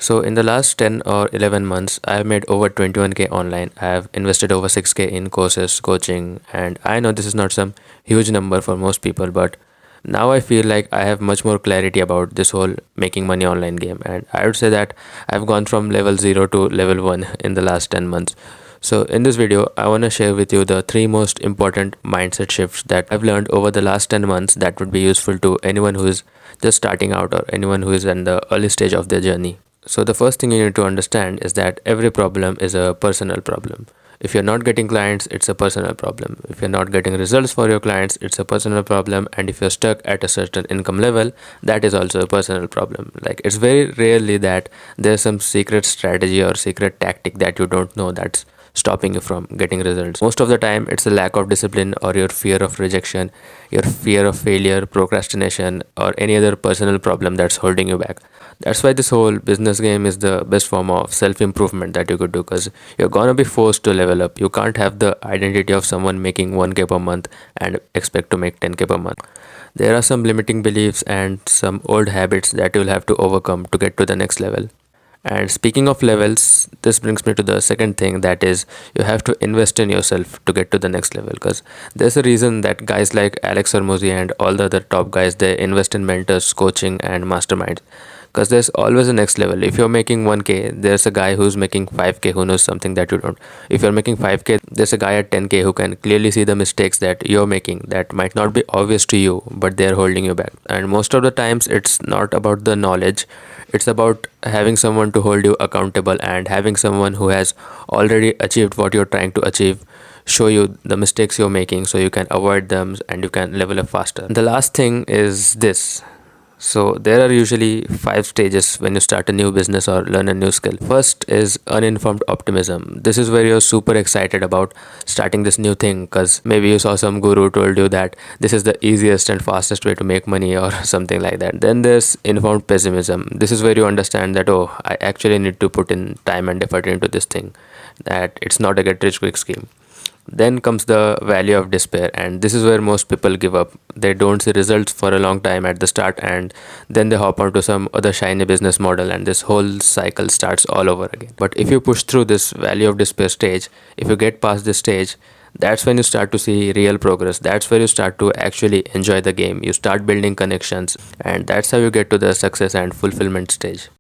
So in the last 10 or 11 months, I have made over 21k online. I have invested over 6k in courses, coaching, and I know this is not some huge number for most people, but now I feel like I have much more clarity about this whole making money online game. And I would say that I've gone from level 0 to level 1 in the last 10 months. So in this video, I want to share with you the three most important mindset shifts that I've learned over the last 10 months that would be useful to anyone who is just starting out or anyone who is in the early stage of their journey. So the first thing you need to understand is that every problem is a personal problem. If you're not getting clients, it's a personal problem. If you're not getting results for your clients, it's a personal problem. And if you're stuck at a certain income level, that is also a personal problem. Like, it's very rarely that there's some secret strategy or secret tactic that you don't know that's stopping you from getting results. Most of the time, it's a lack of discipline or your fear of rejection, your fear of failure, procrastination, or any other personal problem that's holding you back. That's why this whole business game is the best form of self improvement that you could do, because you're gonna be forced to level up. You can't have the identity of someone making 1k per month and expect to make 10k per month. There are some limiting beliefs and some old habits that you'll have to overcome to get to the next level. And speaking of levels, this brings me to the second thing, that is, you have to invest in yourself to get to the next level. Because there's a reason that guys like Alex Hormozy and all the other top guys, they invest in mentors, coaching, and masterminds. Because there's always a next level. If you're making 1k, there's a guy who's making 5k who knows something that you don't. If you're making 5k, there's a guy at 10k who can clearly see the mistakes that you're making that might not be obvious to you, but they're holding you back. And most of the times, it's not about the knowledge, it's about having someone to hold you accountable and having someone who has already achieved what you're trying to achieve show you the mistakes you're making so you can avoid them and you can level up faster. The last thing is this. So there are usually 5 stages when you start a new business or learn a new skill. First is uninformed optimism. This is where you're super excited about starting this new thing because maybe you saw some guru told you that this is the easiest and fastest way to make money or something like that. Then there's informed pessimism. This is where you understand that, oh, I actually need to put in time and effort into this thing, that it's not a get rich quick scheme. Then comes the valley of despair, and this is where most people give up. They don't see results for a long time at the start, and then they hop onto some other shiny business model, and this whole cycle starts all over again. But if you push through this valley of despair stage, if you get past this stage, that's when you start to see real progress. That's where you start to actually enjoy the game. You start building connections, and that's how you get to the success and fulfillment stage.